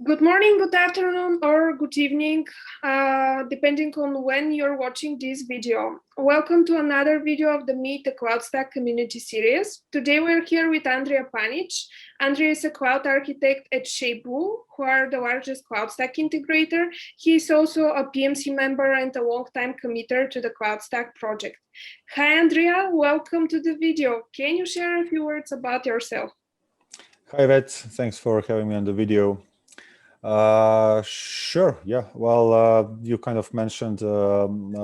Good morning, good afternoon, or good evening, depending on when you're watching this video. Welcome to another video of the Meet the CloudStack community series. Today we're here with Andrija Panic. Andrija is a cloud architect at ShapeBlue, who are the largest CloudStack integrator. He is also a PMC member and a long-time committer to the CloudStack project. Hi, Andrija, welcome to the video. Can you share a few words about yourself? Hi, Vet. Thanks for having me on the video. Sure. Yeah. Well, you kind of mentioned I'm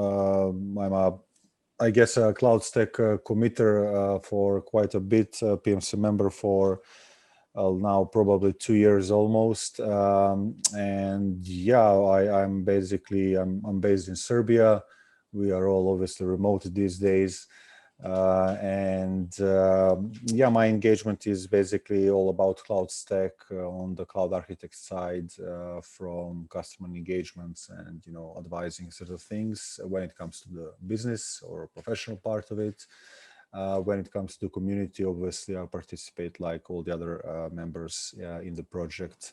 I guess a CloudStack committer for quite a bit, PMC member for now probably 2 years almost. And yeah, I'm basically I'm based in Serbia. We are all obviously remote these days. Yeah, my engagement is basically all about CloudStack on the cloud architect side, from customer engagements and advising sort of things when it comes to the business or professional part of it. When it comes to community, obviously I participate like all the other members in the project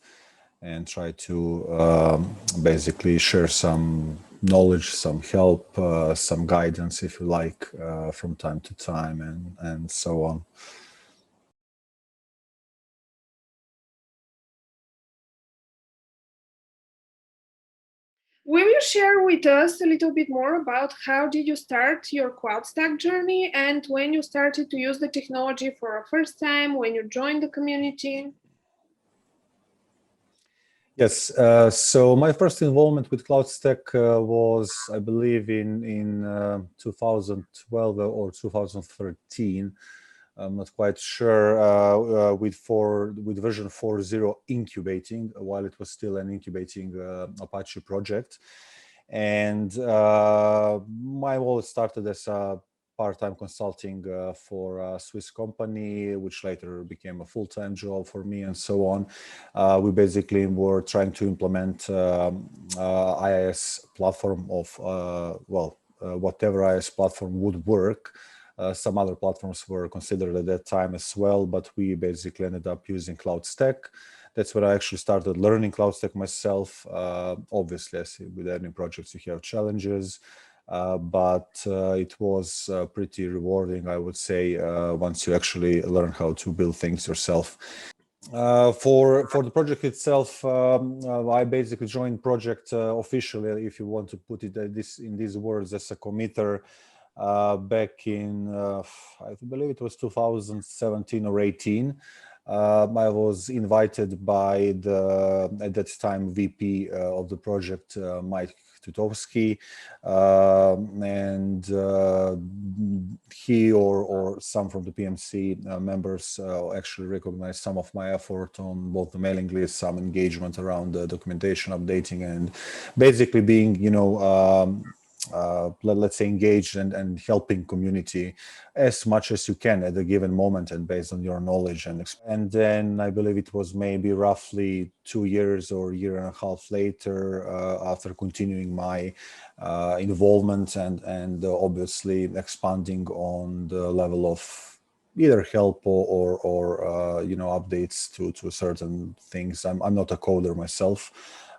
and try to basically share some knowledge, some help, some guidance, if you like, from time to time, and so on. Will you share with us a little bit more about how did you start your CloudStack journey and when you started to use the technology for a first time, when you joined the community? Yes, so my first involvement with CloudStack was, I believe, in 2012 or 2013. I'm not quite sure, with version 4.0 incubating, while it was still an incubating Apache project. And my role started as a part-time consulting for a Swiss company, which later became a full-time job for me, and so on. We basically were trying to implement IaaS platform of, whatever IaaS platform would work. Some other platforms were considered at that time as well, but we basically ended up using CloudStack. That's where I actually started learning CloudStack myself. Obviously, as with any projects, you have challenges, but it was pretty rewarding, I would say, once you actually learn how to build things yourself. For the project itself, I basically joined project officially, if you want to put it in these words, as a committer back in, I believe it was 2017 or 18. I was invited by the, at that time, VP of the project, Mike Tutovsky, and he or some from the PMC members actually recognized some of my effort on both the mailing list, some engagement around the documentation updating, and basically being, let's say, engaged and helping community as much as you can at a given moment and based on your knowledge. And then I believe it was maybe roughly 2 years or a year and a half later, after continuing my involvement and obviously expanding on the level of either help or updates to certain things. I'm not a coder myself.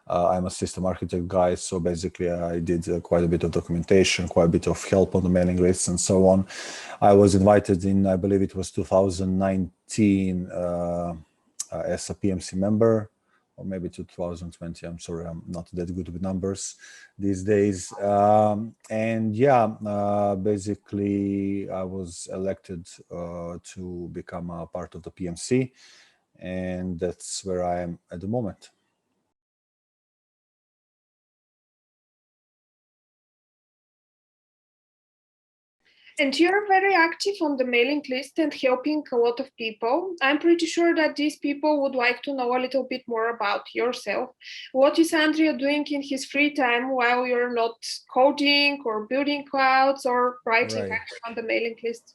I'm a system architect guy, so basically I did quite a bit of documentation, quite a bit of help on the mailing lists and so on. I was invited in, I believe it was 2019, as a PMC member, or maybe 2020. I'm sorry, I'm not that good with numbers these days. And yeah, basically I was elected to become a part of the PMC, and that's where I am at the moment. And you're very active on the mailing list and helping a lot of people. I'm pretty sure that these people would like to know a little bit more about yourself. What is Andrija doing in his free time while you're not coding or building clouds or writing on the mailing list?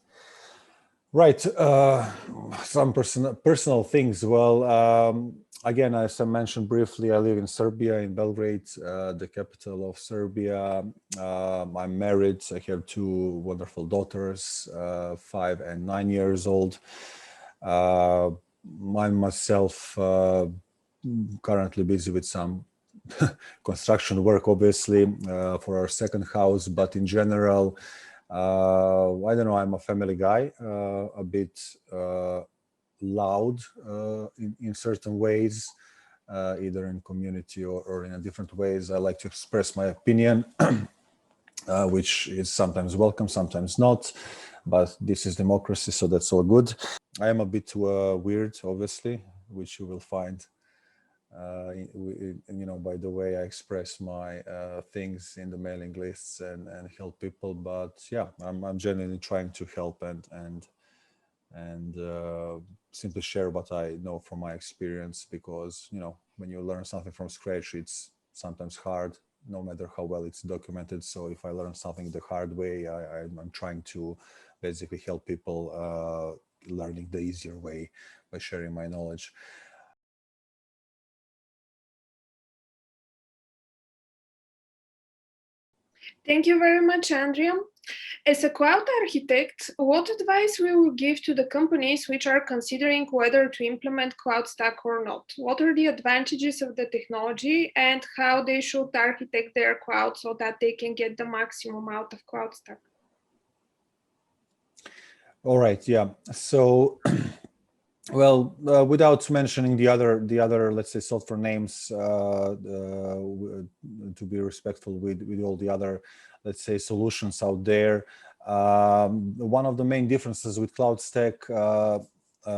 Right. Some personal things. Well, again, as I mentioned briefly, I live in Serbia, in Belgrade, the capital of Serbia. I'm married. I have 2 wonderful daughters, 5 and 9 years old. I myself currently busy with some construction work, obviously, for our second house. But in general, I don't know, I'm a family guy, a bit loud in certain ways, either in community or in different ways. I like to express my opinion, which is sometimes welcome, sometimes not. But this is democracy, so that's all good. I am a bit weird, obviously, which you will find, by the way I express my things in the mailing lists and help people. But yeah, I'm genuinely trying to help and simply share what I know from my experience, because when you learn something from scratch, it's sometimes hard, no matter how well it's documented. So if I learn something the hard way, I'm trying to basically help people learning the easier way by sharing my knowledge. Thank you very much, Andrea. As a cloud architect, what advice will you give to the companies which are considering whether to implement CloudStack or not? What are the advantages of the technology and how they should architect their cloud so that they can get the maximum out of CloudStack? All right, yeah. So, well, without mentioning the other, let's say, software names, to be respectful with all the other, let's say, solutions out there. One of the main differences with CloudStack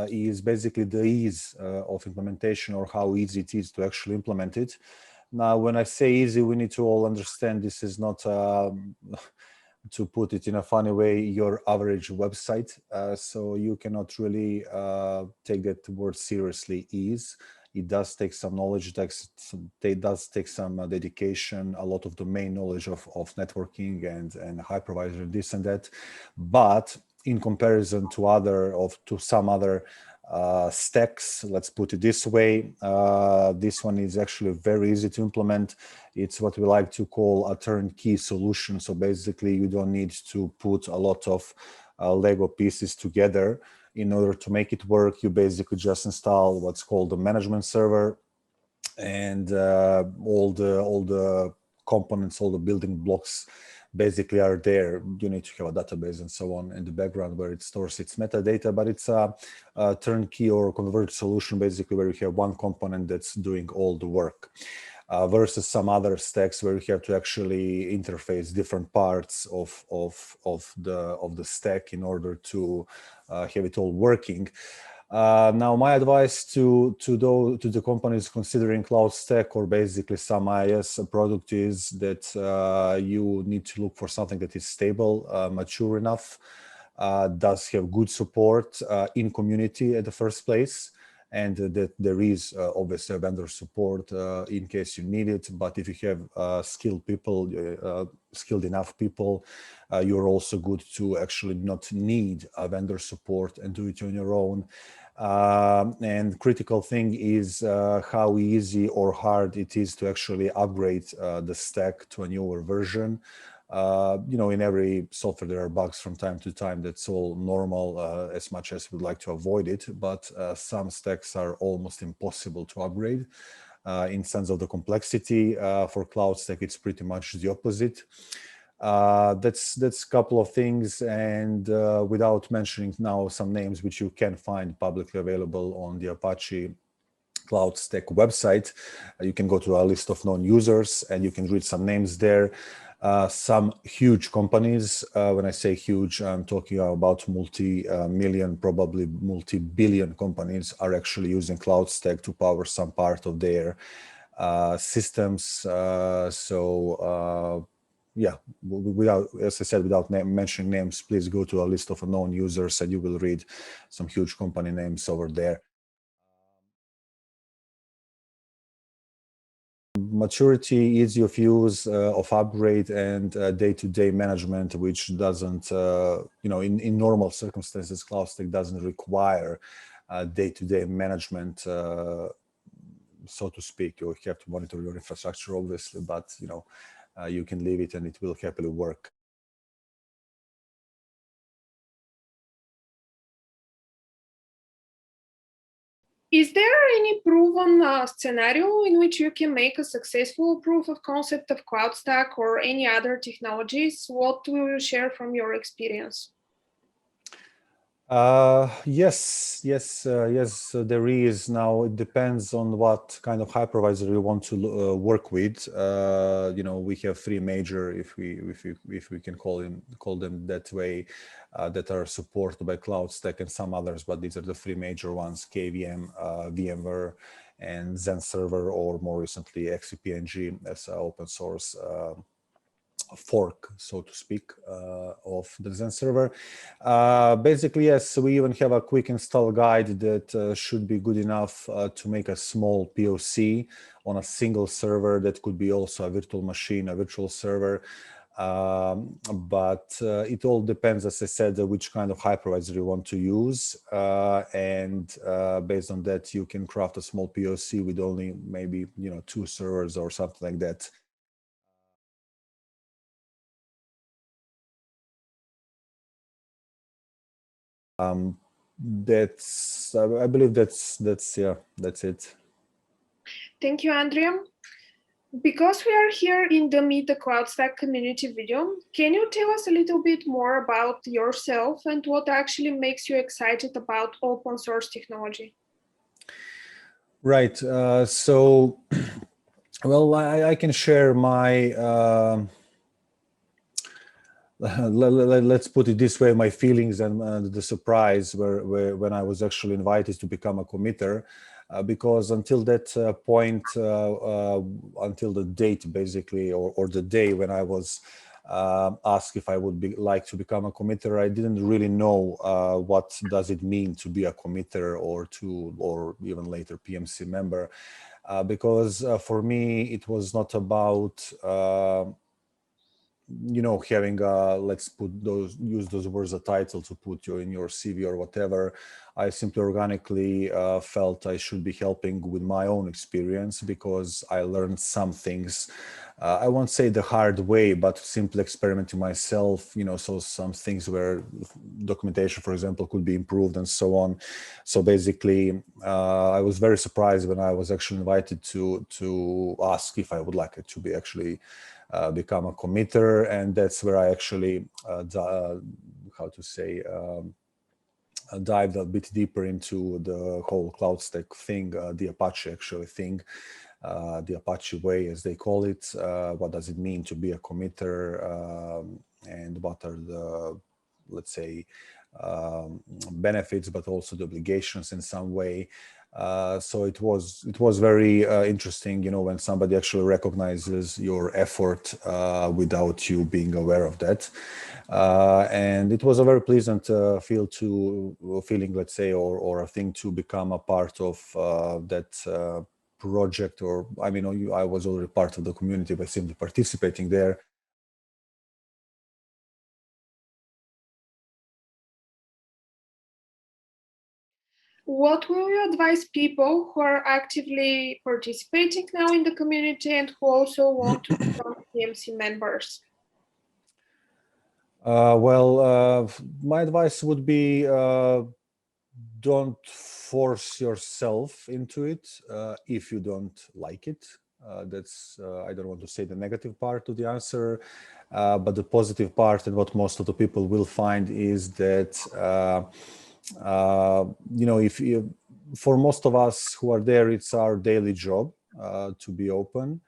is basically the ease of implementation, or how easy it is to actually implement it. Now, when I say easy, we need to all understand this is not to put it in a funny way, your average website. So you cannot really take that word seriously, ease. It does take some knowledge, it does take some dedication, a lot of domain knowledge of networking and hypervisor, this and that. But in comparison to some other stacks, let's put it this way, this one is actually very easy to implement. It's what we like to call a turnkey solution. So basically, you don't need to put a lot of Lego pieces together in order to make it work. You basically just install what's called the management server, and all the components, all the building blocks basically are there. You need to have a database and so on in the background where it stores its metadata, but it's a turnkey or converged solution, basically, where you have one component that's doing all the work. Versus some other stacks where you have to actually interface different parts of the stack in order to have it all working. Now, my advice to the companies considering CloudStack or basically some IaaS product is that you need to look for something that is stable, mature enough, does have good support in community at the first place, and that there is obviously vendor support in case you need it. But if you have skilled enough people, you're also good to actually not need a vendor support and do it on your own. And critical thing is how easy or hard it is to actually upgrade the stack to a newer version. In every software there are bugs from time to time. That's all normal, as much as we'd like to avoid it. But some stacks are almost impossible to upgrade in sense of the complexity. For CloudStack, it's pretty much the opposite. That's a couple of things, and without mentioning now some names which you can find publicly available on the Apache CloudStack website, you can go to a list of known users and you can read some names there. Some huge companies, when I say huge, I'm talking about multi-million, probably multi-billion companies are actually using CloudStack to power some part of their systems. Yeah, as I said, without mentioning names, please go to a list of known users and you will read some huge company names over there. Maturity, easy of use, of upgrade, and day-to-day management, which doesn't, in normal circumstances, CloudStack doesn't require day-to-day management, so to speak. You have to monitor your infrastructure, obviously, but you can leave it and it will happily work. Is there any proven scenario in which you can make a successful proof of concept of CloudStack or any other technologies? What will you share from your experience? Yes, there is. Now it depends on what kind of hypervisor you want to work with. We have three major, if we can call them that way, that are supported by CloudStack and some others, but these are the three major ones: KVM, VMware, and Zen Server, or more recently XCP-ng as an open source fork, so to speak, of the Zen server. Basically, yes, we even have a quick install guide that should be good enough to make a small POC on a single server that could be also a virtual machine, a virtual server. But it all depends, as I said, which kind of hypervisor you want to use. And based on that, you can craft a small POC with only maybe, 2 servers or something like that. I believe that's it. Thank you, Andrea. Because we are here in the Meet the CloudStack community video, can you tell us a little bit more about yourself and what actually makes you excited about open source technology? Right. So, well, I can share my, let's put it this way, my feelings and the surprise when I was actually invited to become a committer. Because until that point, until the date basically, or the day when I was asked if I would like to become a committer, I didn't really know what does it mean to be a committer or even later PMC member. Because for me, it was not about having let's use those words, a title to put you in your CV or whatever. I simply organically felt I should be helping with my own experience, because I learned some things. I won't say the hard way, but simply experimenting myself, so some things where documentation, for example, could be improved and so on. So basically, I was very surprised when I was actually invited to ask if I would like it to be actually become a committer, and that's where I actually dived a bit deeper into the whole CloudStack thing, the Apache actually thing, the Apache way, as they call it. What does it mean to be a committer, and what are the, let's say, benefits, but also the obligations in some way. So it was very interesting, when somebody actually recognizes your effort without you being aware of that. And it was a very pleasant feeling, let's say, or a thing to become a part of that project. Or I was already part of the community by simply participating there. What will you advise people who are actively participating now in the community and who also want to become PMC members? My advice would be, don't force yourself into it if you don't like it. That's I don't want to say the negative part of the answer, but the positive part, and what most of the people will find, is that for most of us who are there, it's our daily job to be open.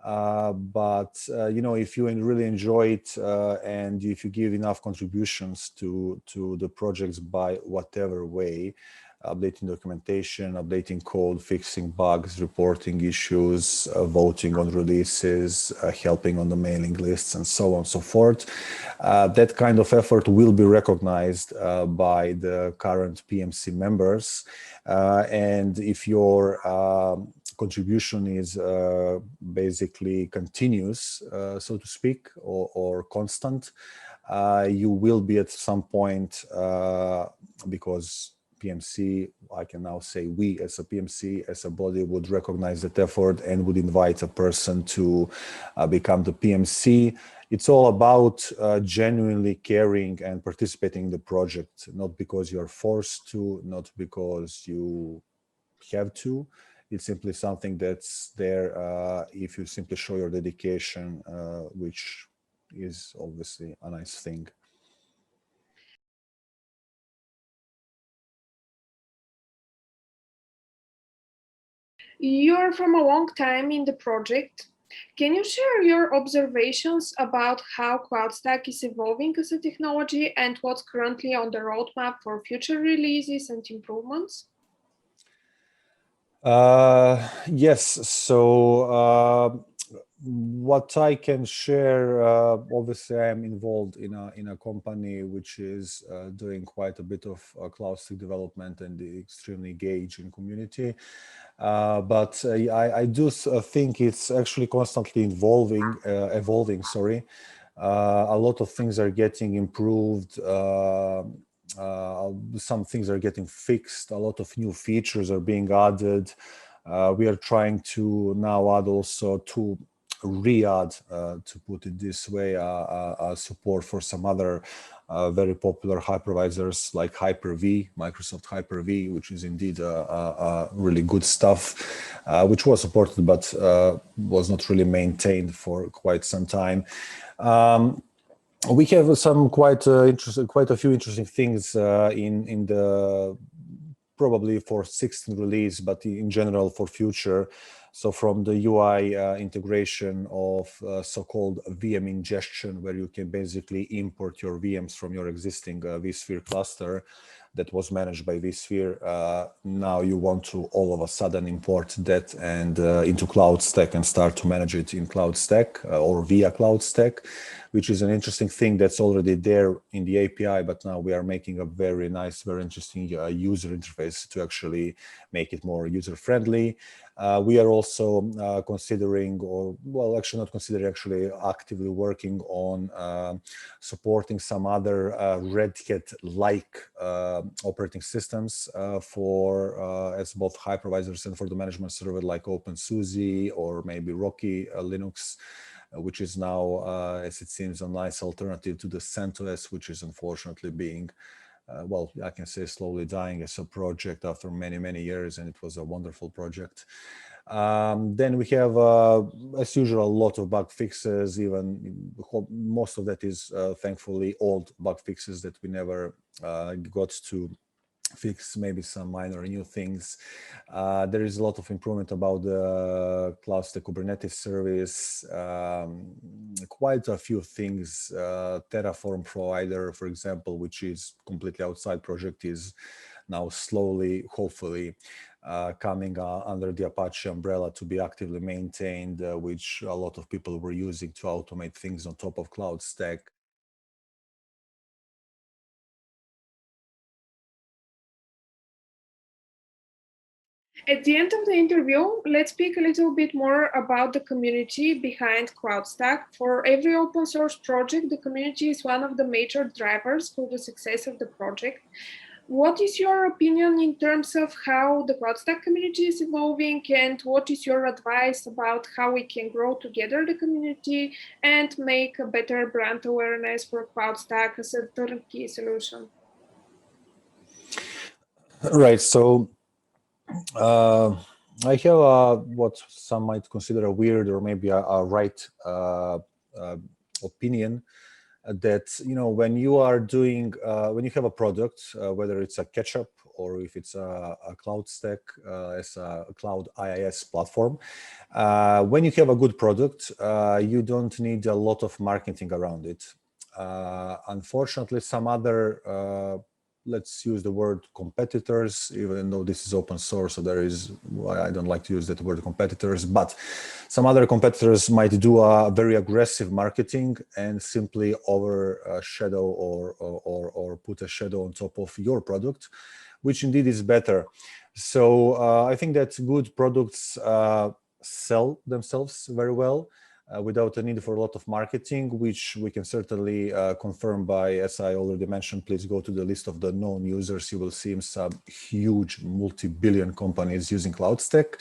But if you really enjoy it, and if you give enough contributions to the projects by whatever way, updating documentation, updating code, fixing bugs, reporting issues, voting on releases, helping on the mailing lists, and so on and so forth, that kind of effort will be recognized by the current PMC members. And if your contribution is basically continuous, so to speak, or constant, you will be at some point, because PMC, I can now say we as a PMC, as a body, would recognize that effort and would invite a person to become the PMC. It's all about genuinely caring and participating in the project, not because you're forced to, not because you have to. It's simply something that's there if you simply show your dedication, which is obviously a nice thing. You're from a long time in the project. Can you share your observations about how CloudStack is evolving as a technology and what's currently on the roadmap for future releases and improvements? Yes, so what I can share, obviously I'm involved in a company which is doing quite a bit of CloudStack development and extremely engaged in community. But I do think it's actually constantly evolving, sorry. A lot of things are getting improved. Some things are getting fixed. A lot of new features are being added. We are trying to now add also to re-add, to put it this way, support for some other very popular hypervisors like Hyper-V, Microsoft Hyper-V, which is indeed really good stuff, which was supported but was not really maintained for quite some time. We have some quite a few interesting things in the probably for 16th release, but in general for future. So from the UI integration of so-called VM ingestion, where you can basically import your VMs from your existing vSphere cluster that was managed by vSphere. Now you want to all of a sudden import that and into CloudStack and start to manage it in CloudStack or via CloudStack, which is an interesting thing that's already there in the API, but now we are making a very nice, very interesting user interface to actually make it more user-friendly. We are also considering, or well, actually not considering, actually actively working on supporting some other Red Hat-like operating systems for as both hypervisors and for the management server, like OpenSUSE or maybe Rocky Linux, which is now, as it seems, a nice alternative to the CentOS, which is unfortunately being well, I can say slowly dying as a project after many years, and it was a wonderful project. Then we have, as usual, a lot of bug fixes. Even most of that is thankfully old bug fixes that we never got to fix, maybe some minor new things. There is a lot of improvement about the CloudStack Kubernetes service, quite a few things. Terraform provider, for example, which is completely outside project, is now slowly, hopefully, coming under the Apache umbrella to be actively maintained, which a lot of people were using to automate things on top of CloudStack. At the end of the interview, let's speak a little bit more about the community behind CloudStack. For every open source project, the community is one of the major drivers for the success of the project. What is your opinion in terms of how the CloudStack community is evolving, and what is your advice about how we can grow together the community and make a better brand awareness for CloudStack as a turnkey solution? Right, so I have what some might consider a weird or maybe a right opinion that, you know, when you are doing, when you have a product, whether it's a ketchup or if it's a CloudStack as a cloud IaaS platform, when you have a good product, you don't need a lot of marketing around it. Unfortunately, some other let's use the word competitors, even though this is open source, so there is, I don't like to use that word competitors, but some other competitors might do a very aggressive marketing and simply overshadow or put a shadow on top of your product, which indeed is better. So I think that good products sell themselves very well. Without a need for a lot of marketing, which we can certainly confirm by, as I already mentioned, please go to the list of the known users. You will see some huge multi-billion companies using CloudStack.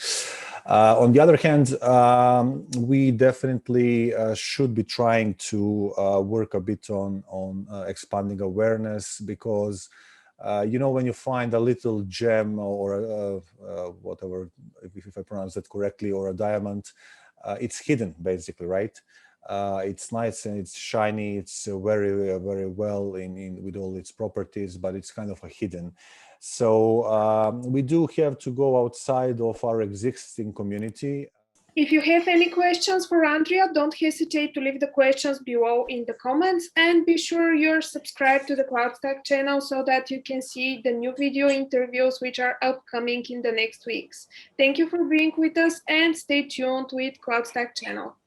On the other hand, we definitely should be trying to work a bit on expanding awareness, because You know, when you find a little gem or whatever, if I pronounce that correctly, or a diamond, it's hidden basically, right? It's nice and it's shiny. It's very well in with all its properties, but it's kind of a hidden. So we do have to go outside of our existing community. If you have any questions for Andrija, don't hesitate to leave the questions below in the comments, and be sure you're subscribed to the CloudStack channel so that you can see the new video interviews which are upcoming in the next weeks. Thank you for being with us, and stay tuned with CloudStack channel.